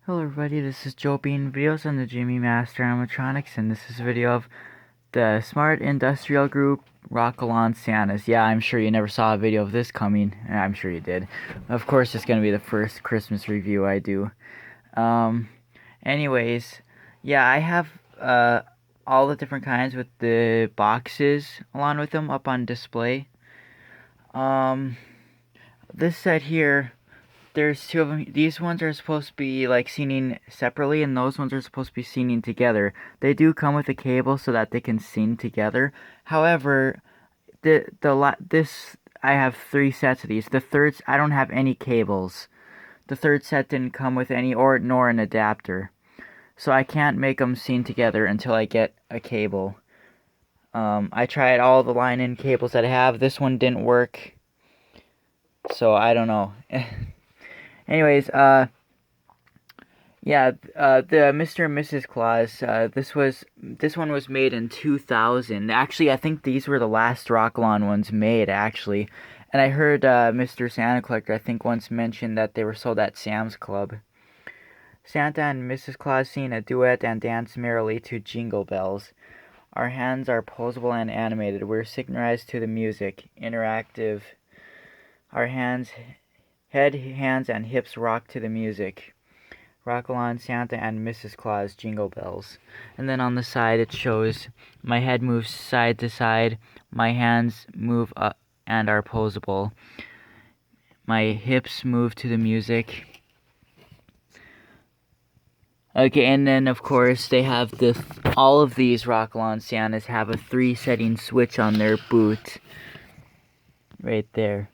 Hello everybody, this is Joe being videos on the Jimmy Master Animatronics, and this is a video of the Smart Industrial Group Rockon Santas. Yeah, I'm sure you never saw a video of this coming. I'm sure you did. Of course, it's going to be the first Christmas review I do. Um, anyways, yeah, I have all the different kinds with the boxes along with them up on display. This set here, there's two of them. These ones are supposed to be like seen separately, and those ones are supposed to be seen together. They do come with a cable so that they can sing together. However, this I have three sets of these. The third, I don't have any cables. The third set didn't come with any nor an adapter, so I can't make them sing together until I get a cable. I tried all the line-in cables that I have. This one didn't work, so I don't know. Anyways, yeah, the Mr. and Mrs. Claus, this one was made in 2000. Actually, I think these were the last Rockon ones made, actually. And I heard Mr. Santa Collector, I think, once mentioned that they were sold at Sam's Club. Santa and Mrs. Claus sing a duet and dance merrily to Jingle Bells. Our hands are posable and animated. We're synchronized to the music. Interactive. Our hands, hands, and hips rock to the music. Rockon, Santa, and Mrs. Claus, Jingle Bells. And then on the side it shows my head moves side to side, my hands move up and are posable, my hips move to the music. Okay, and then of course they have all of these Rockon Santas have a 3-setting switch on their boot. Right there.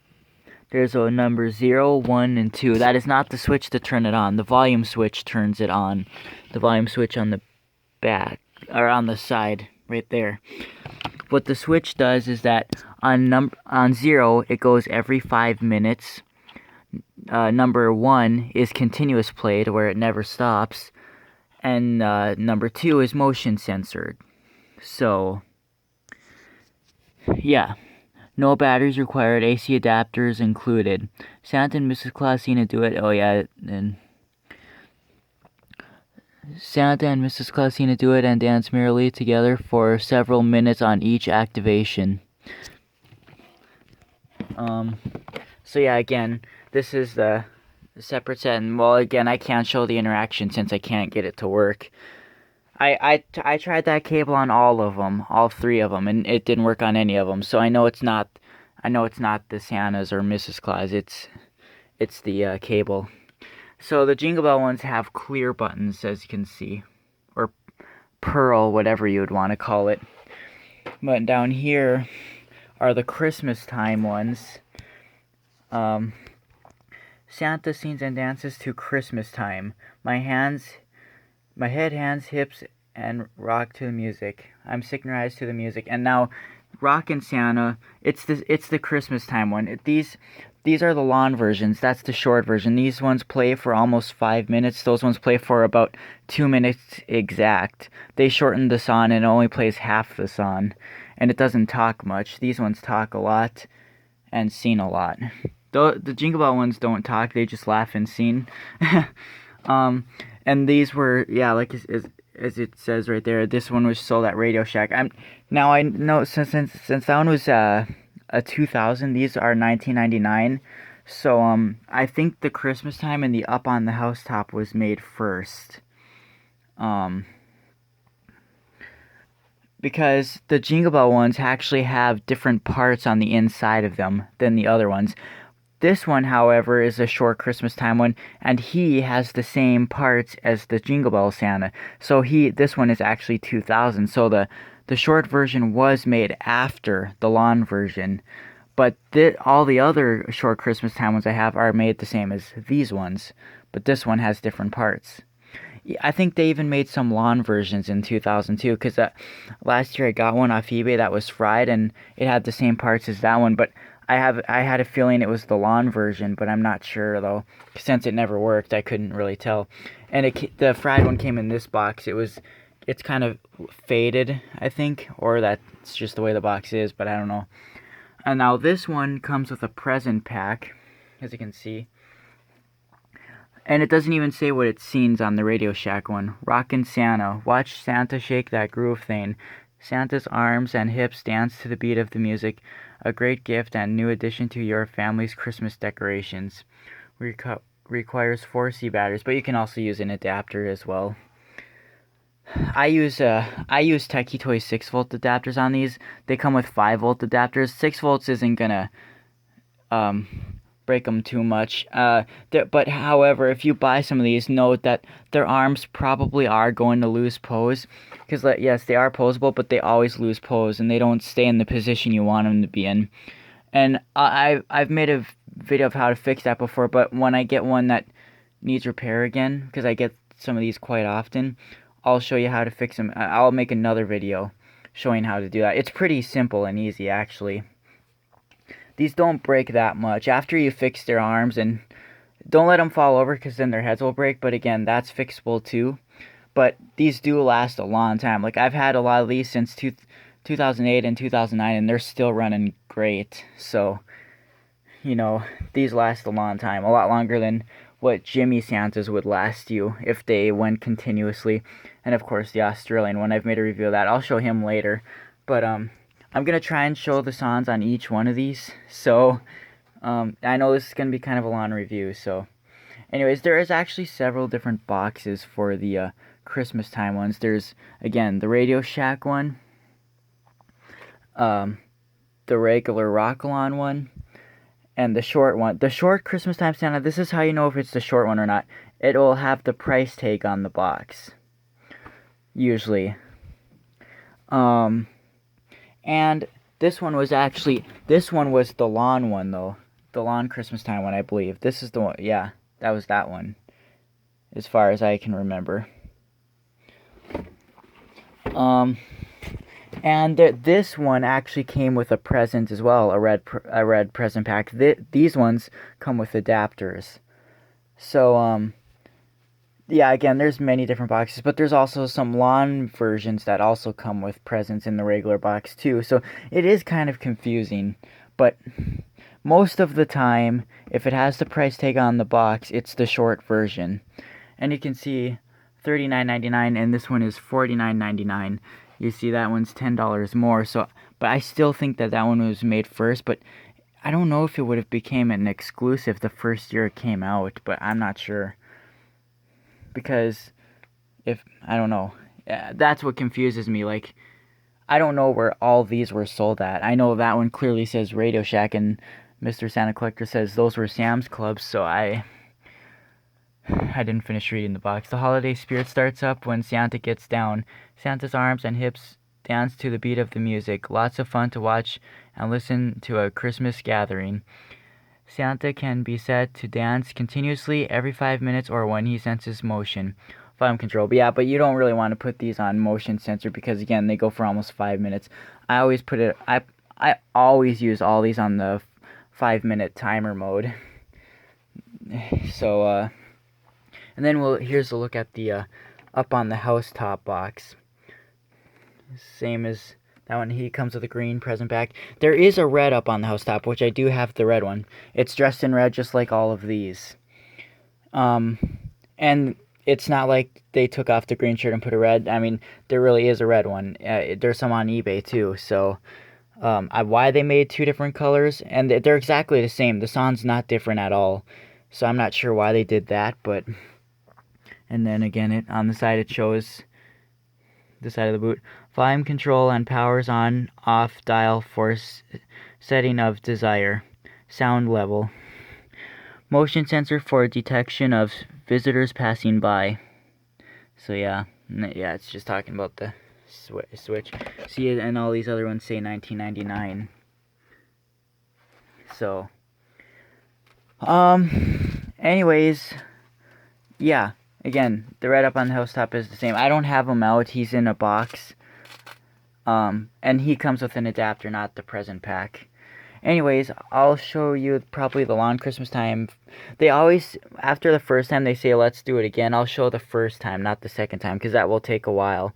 There's a number 0, 1, and 2. That is not the switch to turn it on. The volume switch turns it on. The volume switch on the back, or on the side, right there. What the switch does is that on 0, it goes every 5 minutes. Number 1 is continuous played, where it never stops. And number 2 is motion censored. So, yeah. No batteries required, AC adapters included. Santa and Mrs. Claus sing a duet. Oh yeah, and Santa and Mrs. Claus sing a duet and dance merrily together for several minutes on each activation. So yeah, again, this is the separate set, and well, again, I can't show the interaction since I can't get it to work. I tried that cable on all of them, all 3 of them, and it didn't work on any of them. So I know it's not the Santas or Mrs. Claus. It's the cable. So the Jingle Bell ones have clear buttons, as you can see, or pearl, whatever you would want to call it. But down here are the Christmas time ones. Santa sings and dances to Christmas time. My head, hands, hips, and rock to the music. I'm synchronized to the music. And now, Rockon Santa, it's the Christmas time one. These are the long versions. That's the short version. These ones play for almost 5 minutes. Those ones play for about 2 minutes exact. They shortened the song and it only plays half the song. And it doesn't talk much. These ones talk a lot and sing a lot. The Jingle Bell ones don't talk. They just laugh and sing. And these were, yeah, like as it says right there, this one was sold at Radio Shack. Now I know since that one was a 2000, these are 1999. So I think the Christmas time and the Up on the Housetop was made first. Because the Jingle Bell ones actually have different parts on the inside of them than the other ones. This one, however, is a short Christmas time one, and he has the same parts as the Jingle Bell Santa. So this one is actually 2000. So the short version was made after the long version, but all the other short Christmas time ones I have are made the same as these ones, but this one has different parts. I think they even made some lawn versions in 2002, because last year I got one off eBay that was fried, and it had the same parts as that one, but I had a feeling it was the lawn version, but I'm not sure though. Since it never worked, I couldn't really tell. And the fried one came in this box. It's kind of faded, I think, or that's just the way the box is, but I don't know. And now this one comes with a present pack, as you can see. And it doesn't even say what it sings on the Radio Shack one. Rockin' Santa. Watch Santa shake that groove thing. Santa's arms and hips dance to the beat of the music. A great gift and new addition to your family's Christmas decorations. Requires 4C batteries, but you can also use an adapter as well. I use Techie Toys 6-volt adapters on these. They come with 5-volt adapters. 6 volts isn't gonna break them too much. But however, if you buy some of these, note that their arms probably are going to lose pose, because yes, they are poseable, but they always lose pose and they don't stay in the position you want them to be in. And I've made a video of how to fix that before, but when I get one that needs repair again, because I get some of these quite often, I'll show you how to fix them. I'll make another video showing how to do that. It's pretty simple and easy, actually. These don't break that much. After you fix their arms, and don't let them fall over because then their heads will break, but again, that's fixable too. But these do last a long time. Like, I've had a lot of these since 2008 and 2009, and they're still running great. So, you know, these last a long time. A lot longer than what Jimmy Santas would last you if they went continuously. And of course, the Australian one, I've made a review of that. I'll show him later. But, I'm going to try and show the songs on each one of these. So, I know this is going to be kind of a long review. So, anyways, there is actually several different boxes for the Christmas time ones. There's, again, the Radio Shack one. The regular Rockon one. And the short one. The short Christmas time Santa, this is how you know if it's the short one or not. It will have the price tag on the box. Usually. And this one was the lawn one, though. The lawn Christmas time one, I believe. This is the one, yeah, that was that one. As far as I can remember. And this one actually came with a present as well, a red present pack. These ones come with adapters. So, yeah, again, there's many different boxes, but there's also some lawn versions that also come with presents in the regular box too. So it is kind of confusing, but most of the time, if it has the price tag on the box, it's the short version. And you can see $39.99, and this one is $49.99. You see that one's $10 more. So, but I still think that one was made first, but I don't know if it would have became an exclusive the first year it came out, but I'm not sure. Because I don't know. That's what confuses me. Like, I don't know where all these were sold at. I know that one clearly says Radio Shack, and Mr. Santa Collector says those were Sam's Clubs, so I didn't finish reading the box. The holiday spirit starts up when Santa gets down. Santa's arms and hips dance to the beat of the music. Lots of fun to watch and listen to a Christmas gathering. Santa can be said to dance continuously every 5 minutes or when he senses motion. Volume control. But yeah, but you don't really want to put these on motion sensor because, again, they go for almost 5 minutes. I always use all these on the 5-minute timer mode. So, and then here's a look at the up on the Housetop box. Same as that one. He comes with a green present pack. There is a red up on the Housetop, which I do have the red one. It's dressed in red just like all of these. And it's not like they took off the green shirt and put a red. I mean, there really is a red one. There's some on eBay too. So, why they made two different colors, and they're exactly the same. The song's not different at all. So I'm not sure why they did that, but... And then again, on the side it shows the side of the boot. Volume control and powers on, off, dial, force, setting of desire, sound level. Motion sensor for detection of visitors passing by. So yeah, it's just talking about the switch. See, and all these other ones say $19.99. So, anyways, yeah. Again, the red up on the Housetop is the same. I don't have him out. He's in a box. And he comes with an adapter, not the present pack. Anyways, I'll show you probably the lawn Christmas time. They always, after the first time, they say, let's do it again. I'll show the first time, not the second time, because that will take a while.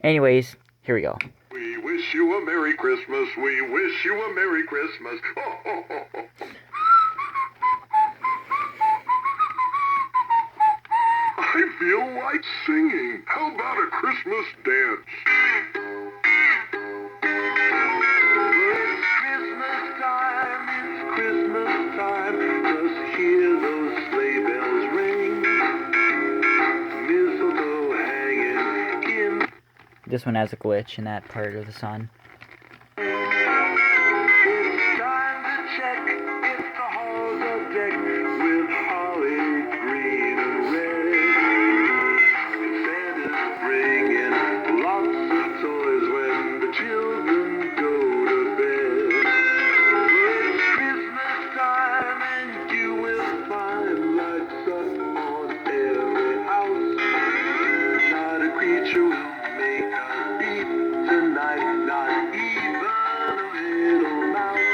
Anyways, here we go. We wish you a Merry Christmas. We wish you a Merry Christmas. I feel like singing. How about a Christmas dance? It's Christmas time. Just hear those sleigh bells ring. Mistletoe hanging in. This one has a glitch in that part of the song. It's time to check if the halls are decked with holly green and red. Santa's bringing lots of toys when the children go to bed. It's Christmas time and you will find lights up on every house. Not a creature will make a beat tonight, not even a little mouse.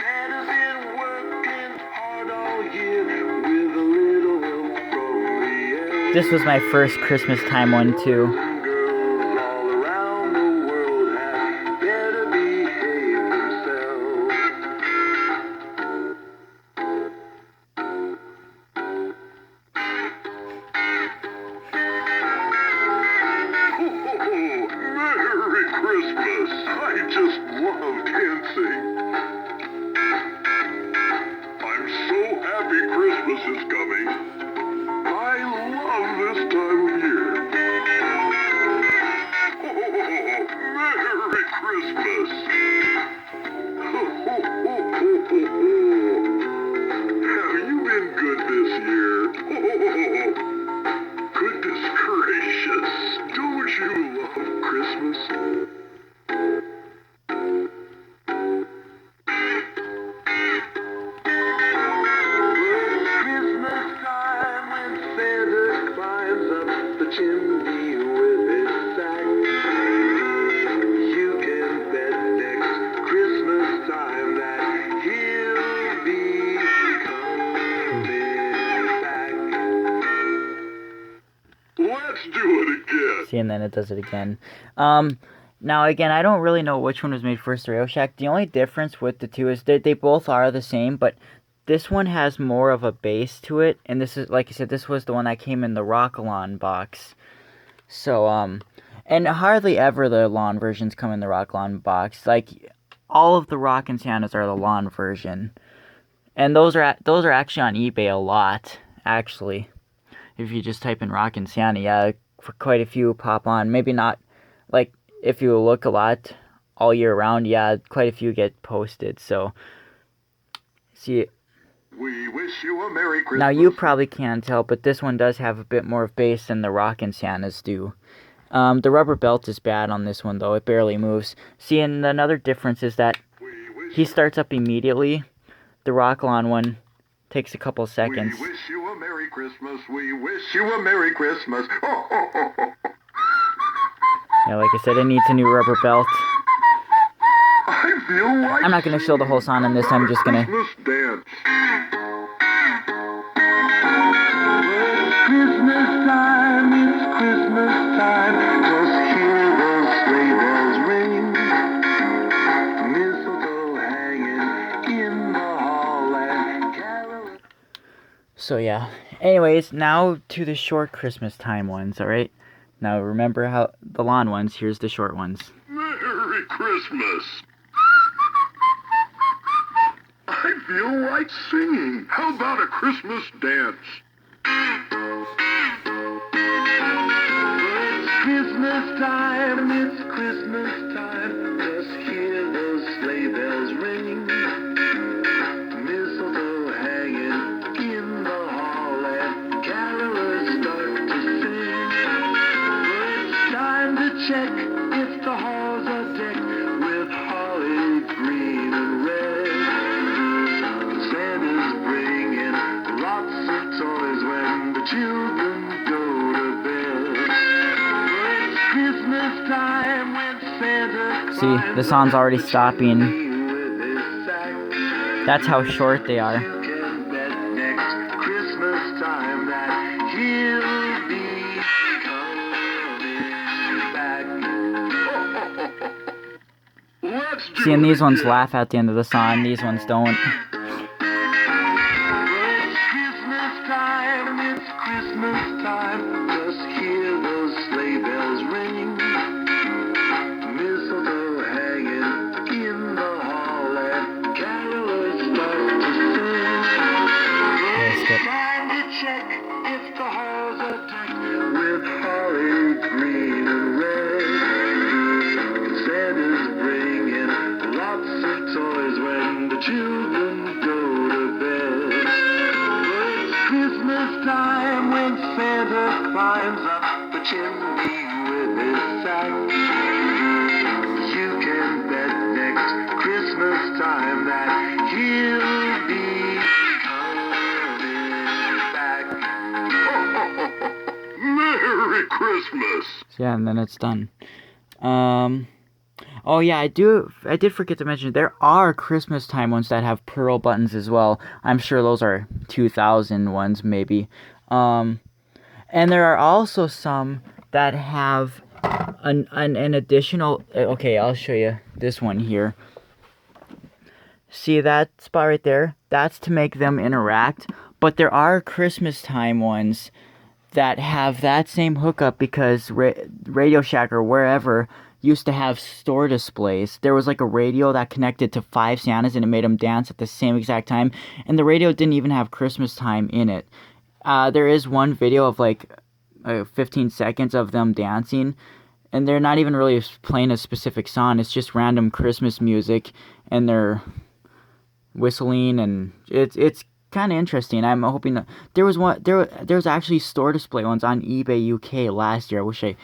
Santa's been working hard all year with a little help from the elves. This was my first Christmas time one too. Girls all around the world had better behave themselves. Merry Christmas! I just love dancing. I'm so happy Christmas is coming. I love this time of year. Merry Christmas! Have you been good this year? Goodness gracious! Don't you love Christmas? Christmas time when Santa climbs up the chimney with his sack. You can bet next Christmas time that he'll be coming back. Let's do it again. See, and then it does it again. Now again, I don't really know which one was made first, Radio Shack. The only difference with the two is they both are the same, but this one has more of a bass to it, and this is, like I said, this was the one that came in the Rockon box. So, and hardly ever the lawn versions come in the Rockon box. Like, all of the Rockin' Santas are the lawn version. And those are actually on eBay a lot, actually. If you just type in Rockin' Santa, yeah, for quite a few pop on. Maybe not, like, if you look a lot all year round, yeah, quite a few get posted. So, see, We wish you a Merry Christmas. now you probably can't tell, but this one does have a bit more of bass than the Rockin' Santas do. The rubber belt is bad on this one, though. It barely moves. See, and another difference is that he starts up immediately. The Rockon one takes a couple seconds. We wish you a Merry Christmas. We wish you a Merry Christmas. Yeah, like I said, it needs a new rubber belt. I feel like I'm not going to show the whole song on this. I'm just going to... Christmas dance. Christmas time, it's Christmas time. Just hear those sleigh bells ring. Mistletoe hanging in the hall and carol. So, yeah. Anyways, now to the short Christmas time ones, alright? Now, remember how the lawn ones, here's the short ones. Merry Christmas. I feel like singing. How about a Christmas dance? It's Christmas time, it's Christmas time. Just hear those sleigh bells ring. Mistletoe hanging in the hall and carolers start to sing. It's time to check if the halls are decked with holly green and red. Santa's bringing lots of toys when the children go to bed. It's Christmas time when Santa See, the song's already stopping. with his sack. That's how short they are. You can bet next Christmas time that he'll be coming back. Let's do See, and it these ones again. laugh at the end of the song, these ones don't. It's Christmas time, it's Christmas time, just hear those sleigh bells ring. Mistletoe hanging in the hall and carolers start to sing. It's time to check if the halls are decked with holly green and red. Santa's bringing lots of toys when the children go to bed. It's Christmas time when Santa climbs up the chimney with his sack. You can bet next Christmas time that he'll be coming back. Merry Christmas! Yeah, and then it's done. Oh yeah, I did forget to mention there are Christmas time ones that have pearl buttons as well. I'm sure those are 2000 ones maybe. And there are also some that have an additional. Okay, I'll show you this one here. See that spot right there? That's to make them interact. But there are Christmas time ones that have that same hookup because Radio Shack or wherever used to have store displays. There was like a radio that connected to 5 Santas and it made them dance at the same exact time. And the radio didn't even have Christmas time in it. There is one video of like 15 seconds of them dancing. And they're not even really playing a specific song. It's just random Christmas music. And they're whistling. And it's kind of interesting. I'm hoping that there was actually store display ones on eBay UK last year. I wish I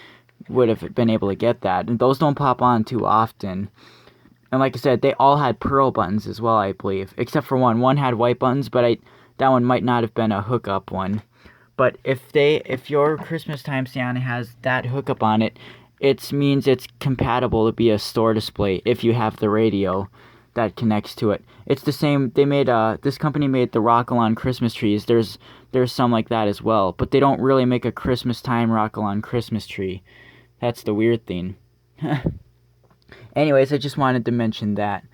would have been able to get that, and those don't pop on too often. And like I said, they all had pearl buttons as well, I believe, except for one had white buttons, but that one might not have been a hookup one. But if your Christmas time Santa has that hookup on it, it means it's compatible to be a store display if you have the radio that connects to it. It's the same. They made this company made the Rockon Christmas trees. There's some like that as well, but they don't really make a Christmas time Rockon Christmas tree. That's the weird thing. Anyways, I just wanted to mention that.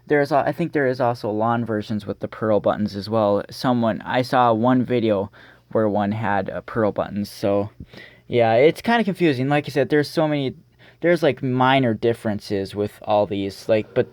I think there is also lawn versions with the pearl buttons as well. I saw one video where one had pearl buttons. So, yeah, it's kind of confusing. Like I said, there's like minor differences with all these. But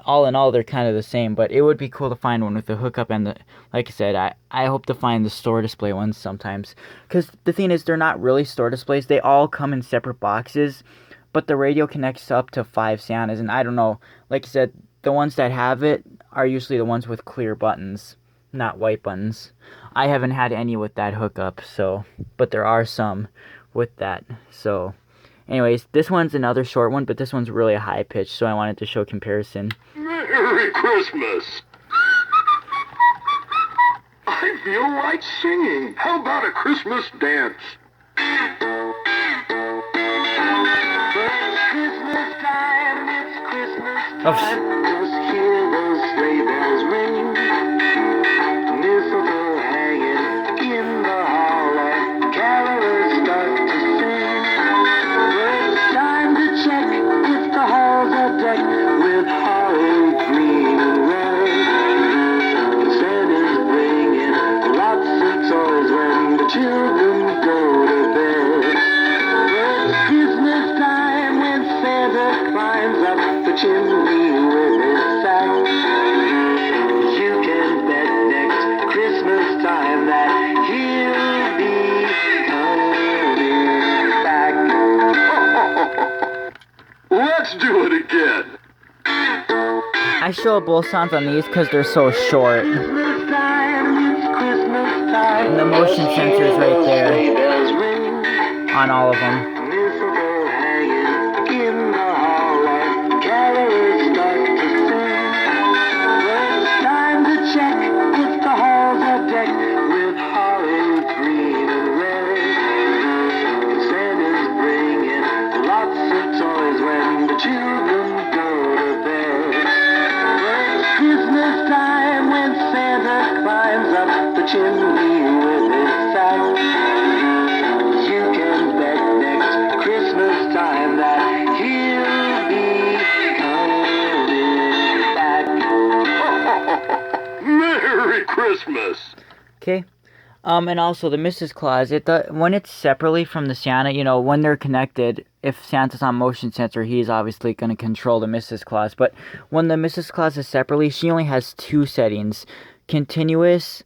all in all, they're kind of the same. But it would be cool to find one with the hookup and like I said, I hope to find the store display ones sometimes. Because the thing is, they're not really store displays. They all come in separate boxes. But the radio connects up to 5 Santas. And I don't know, like I said, the ones that have it are usually the ones with clear buttons, not white buttons. I haven't had any with that hookup, but there are some with that. So, anyways, this one's another short one, but this one's really a high pitch, so I wanted to show comparison. Merry Christmas! I feel like singing. How about a Christmas dance? Christmas time, it's Christmas time. Just hear those sleigh bells ring. Mistletoe hanging in the hall and carolers start to sing. It's time to check if the halls are decked with holly green and red. Santa's bringing lots of toys when the children go to bed. It's Christmas time when Santa climbs up the chimney with his sack. You can bet next Christmas time that he'll be coming back. Let's do it again. I show both songs on these because they're so short. Christmas time, it's Christmas time. And the motion sensor is right there on all of them. Mistletoe hanging in the hall and carolers start to sing. It's time to check if the halls are decked with holly green and red. Santa's bringing lots of toys when the children go to bed. It's Christmas time when Santa climbs up the chimney with his sack. You can bet next Christmas time that he'll be coming back. Merry Christmas! Okay. And also the Mrs. Claus, when it's separately from the Santa, when they're connected, if Santa's on motion sensor, he's obviously going to control the Mrs. Claus. But when the Mrs. Claus is separately, she only has two settings: continuous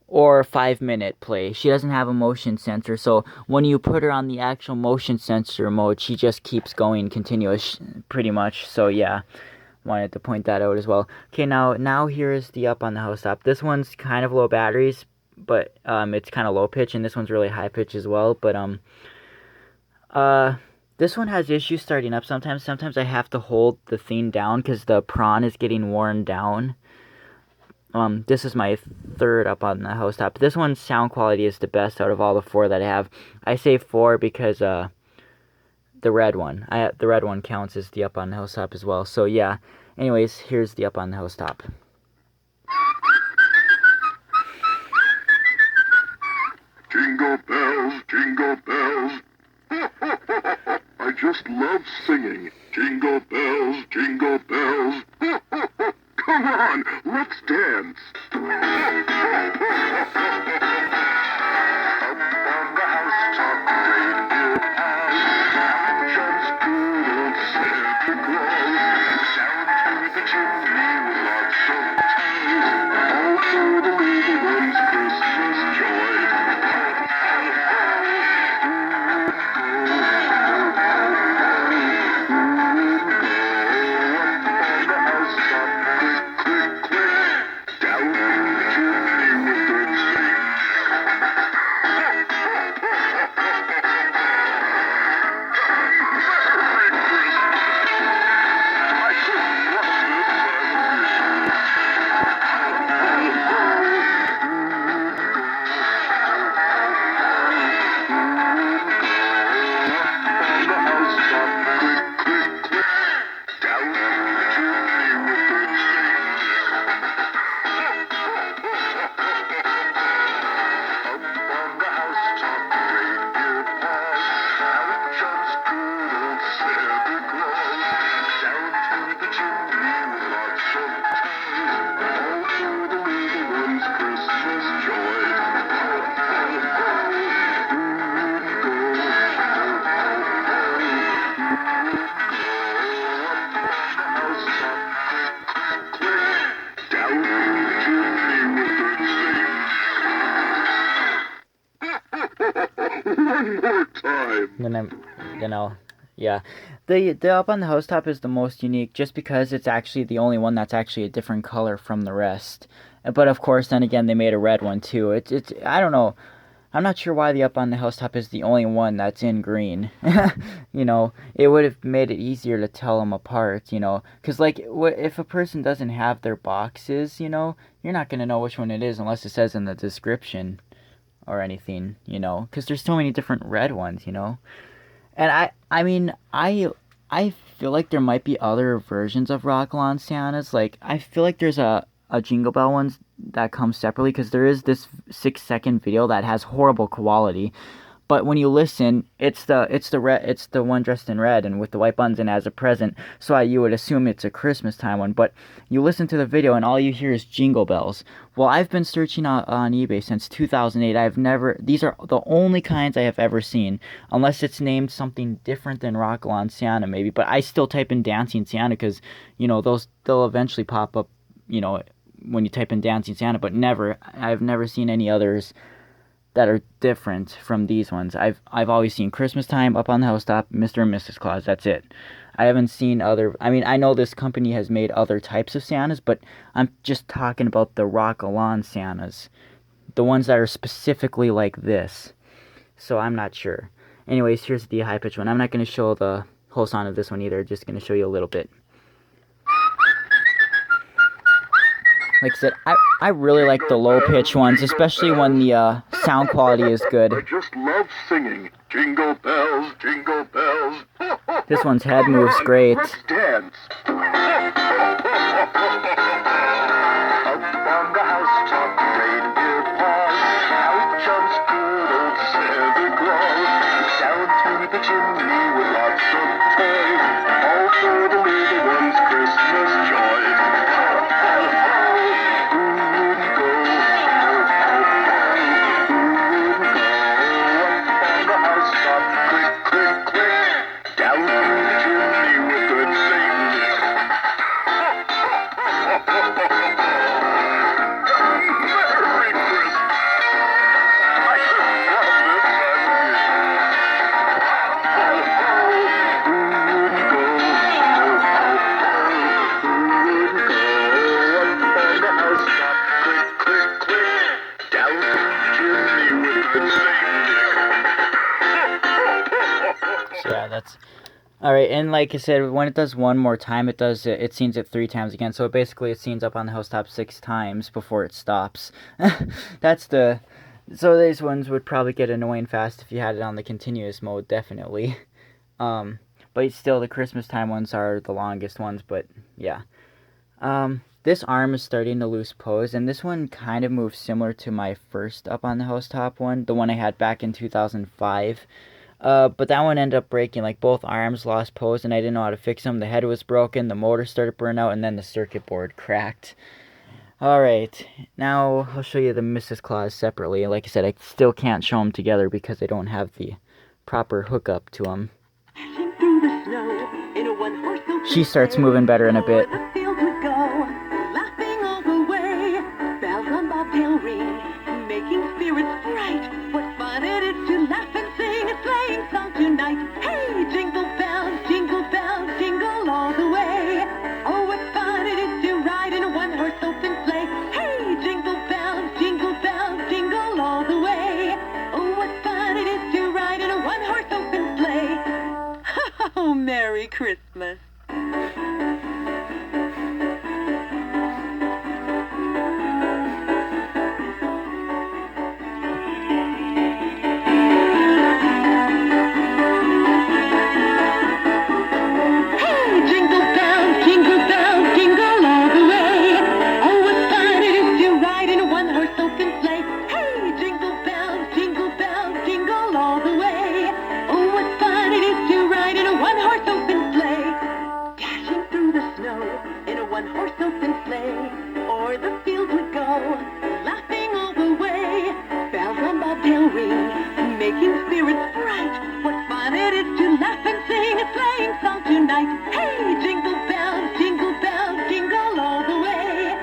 or 5-minute play. She doesn't have a motion sensor, so when you put her on the actual motion sensor mode, she just keeps going continuous, pretty much. So yeah, wanted to point that out as well. Okay, now here's the up on the Housetop. This one's kind of low batteries, but it's kind of low pitch, and this one's really high pitch as well. But this one has issues starting up sometimes. Sometimes I have to hold the thing down because the prawn is getting worn down. This is my third up on the Housetop. This one's sound quality is the best out of all the four that I have. I say four because the red one counts as the up on the Housetop as well. So yeah. Anyways, here's the up on the Housetop. Jingle bells, jingle bells. I just love singing. Jingle bells, jingle bells. Come on, let's dance. Up on the housetop, reindeer pass. Jumps good old Santa Claus. Down to the chimney with lots of toys. All for the little ones' Christmas joy. One more time. Yeah. The up on the Housetop is the most unique just because it's actually the only one that's actually a different color from the rest. But of course, then again, they made a red one too. It's I don't know. I'm not sure why the up on the Housetop is the only one that's in green. It would have made it easier to tell them apart, because if a person doesn't have their boxes, you're not going to know which one it is unless it says in the description or anything, because there's so many different red ones, And I feel like there might be other versions of Rockon Santas. Like, I feel like there's a Jingle Bell ones that comes separately, because there is this 6-second video that has horrible quality. But when you listen, it's the one dressed in red and with the white buttons and as a present. So you would assume it's a Christmas time one. But you listen to the video and all you hear is Jingle Bells. Well, I've been searching on eBay since 2008. These are the only kinds I have ever seen, unless it's named something different than Rockon Santa maybe. But I still type in Dancing Santa because they'll eventually pop up, when you type in Dancing Santa. But I've never seen any others that are different from these ones. I've always seen Christmas time, up on the Housetop, Mr. and Mrs. Claus. That's it. I haven't seen I know this company has made other types of Santas, but I'm just talking about the Rockon Santas. The ones that are specifically like this. So I'm not sure. Anyways, here's the high pitch one. I'm not going to show the whole sound of this one either. Just going to show you a little bit. Like I said, I really like the low-pitch ones, especially when the sound quality is good. I just love singing. Jingle bells, jingle bells. This one's head moves great. Let's dance. Up on the housetop, reindeer paws. Out jumps good old Santa Claus. Down to the chimney with lots of toys. All for the little ones' Christmas joy. that's all right. And like I said, when it does one more time, it scenes it 3 times again. So basically, it scenes up on the housetop 6 times before it stops. So these ones would probably get annoying fast if you had it on the continuous mode, definitely. But still, the Christmas time ones are the longest ones. But yeah. This arm is starting to lose pose, and this one kind of moves similar to my first up on the housetop one, the one I had back in 2005. But that one ended up breaking. Like, both arms lost pose, and I didn't know how to fix them. The head was broken, the motor started burning out, and then the circuit board cracked. Alright, now I'll show you the Mrs. Claus separately. Like I said, I still can't show them together because I don't have the proper hookup to them. She starts moving better in a bit. Merry Christmas. Making spirits bright. What fun it is to laugh and sing a sleighing song tonight. Hey, jingle bells, jingle all the way.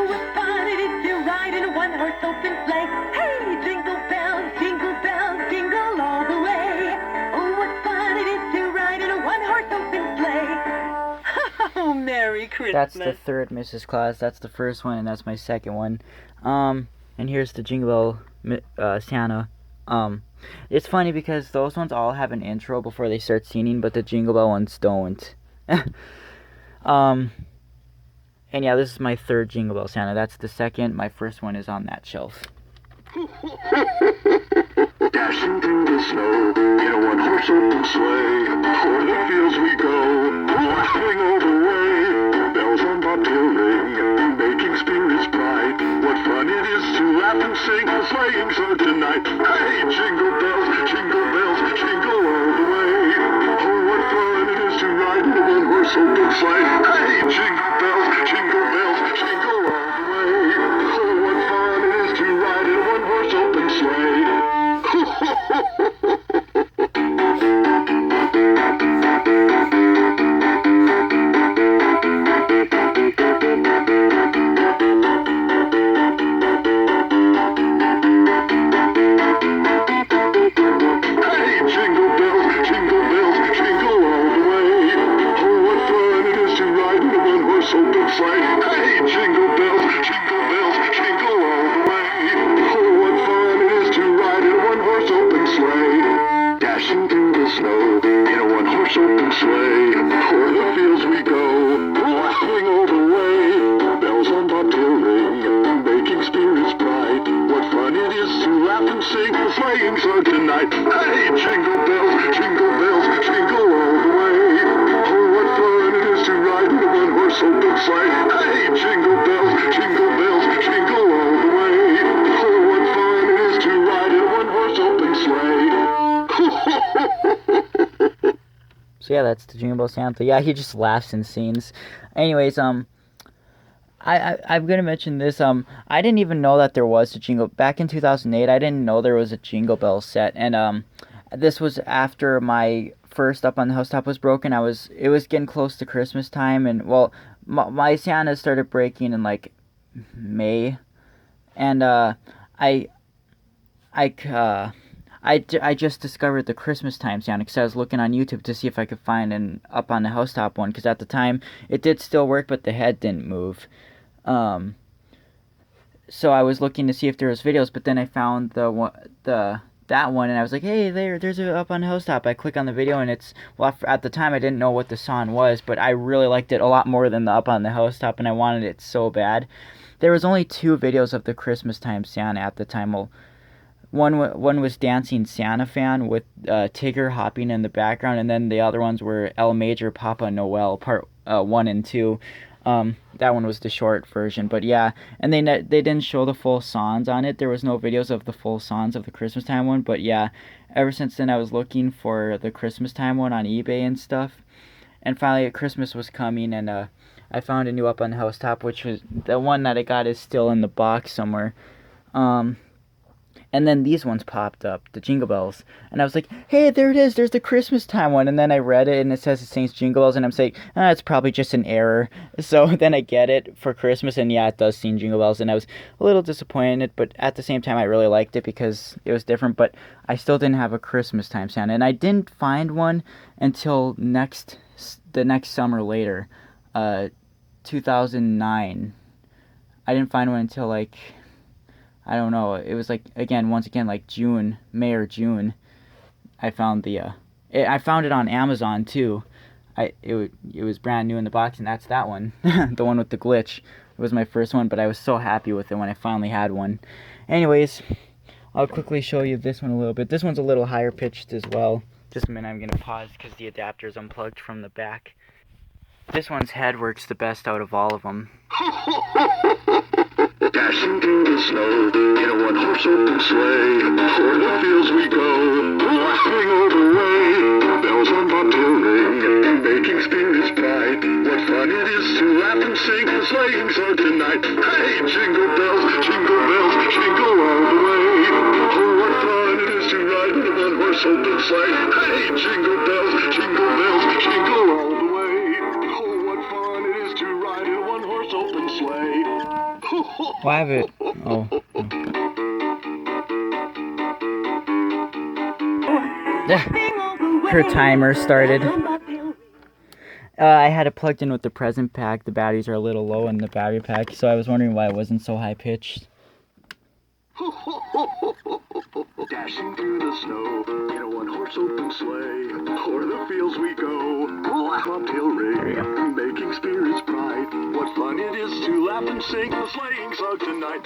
Oh, what fun it is to ride in a one-horse open sleigh. Hey, jingle bells, jingle all the way. Oh, what fun it is to ride in a one-horse open sleigh. Oh, Merry Christmas. That's the third Mrs. Claus. That's the first one, and that's my second one. And here's the Jingle Bell Santa. It's funny because those ones all have an intro before they start singing, but the Jingle Bell ones don't. And yeah, this is my third Jingle Bell Santa. That's the second. My first one is on that shelf. Dashing through the snow in a one-horse open sleigh. O'er the fields we go, laughing all the way. Bells on bobtail ring, making spirits bright. What fun it is to laugh and sing a sleighing song tonight. Hey, jingle bells, jingle all the way. Oh, what fun it is to ride in a one-horse open sleigh. Hey, jingle bells, jingle all the way. Oh, what fun it is to ride in a one-horse open sleigh. So yeah, that's the Jingle Bell Santa. Yeah, he just laughs and sings. Anyways, I'm gonna mention this. I didn't even know that there was a Jingle back in 2008. I didn't know there was a Jingle Bell set, and this was after my first Up on the Housetop was broken. It was getting close to Christmas time, and well, my Santa started breaking in like May, and I just discovered the Christmas time Santa because I was looking on YouTube to see if I could find an Up on the Housetop one, because at the time it did still work, but the head didn't move. So I was looking to see if there was videos, but then I found the that one, and I was like, hey, there's a up on Housetop. I click on the video, and it's, well, at the time I didn't know what the song was, but I really liked it a lot more than the up on the Housetop, and I wanted it so bad. There was only 2 videos of the Christmas Time Santa at the time. Well, one was Dancing Santa Fan with Tigger hopping in the background, and then the other ones were El Major Papa Noel Part 1 and 2. That one was the short version, but yeah, and they didn't show the full songs on it. There was no videos of the full songs of the Christmas Time one, but yeah, ever since then I was looking for the Christmas Time one on eBay and stuff, and finally Christmas was coming, and I found a new up on the Housetop, which was the one that I got is still in the box somewhere. And then these ones popped up, the Jingle Bells. And I was like, hey, there it is. There's the Christmas Time one. And then I read it, and it says it sings Jingle Bells. And I'm saying, it's probably just an error. So then I get it for Christmas, and yeah, it does sing Jingle Bells. And I was a little disappointed, but at the same time, I really liked it because it was different. But I still didn't have a Christmas Time Santa. And I didn't find one until the next summer later, 2009. I didn't find one until, like, I don't know. It was like, once again, like May or June. I found I found it on Amazon too. It was brand new in the box, and that's that one, the one with the glitch. It was my first one, but I was so happy with it when I finally had one. Anyways, I'll quickly show you this one a little bit. This one's a little higher pitched as well. Just a minute, I'm gonna pause because the adapter is unplugged from the back. This one's head works the best out of all of them. Dashing through the snow in a one-horse open sleigh, o'er the fields we go, laughing all the way. Bells on bobtail ring, making spirits bright. What fun it is to laugh and sing a sleighing song tonight. Hey, jingle bells, jingle all the way. Oh, what fun it is to ride in a one-horse open sleigh. Hey, jingle bells, jingle all the way. Oh, what fun it is to ride in a one-horse open sleigh. Why have it? Oh. Her timer started. I had it plugged in with the present pack. The batteries are a little low in the battery pack, so I was wondering why it wasn't so high pitched. Dashing through the snow in a one-horse open sleigh, o'er the fields we go, bobtail ring, making spirits bright. What fun it is to laugh and sing a sleighing song tonight.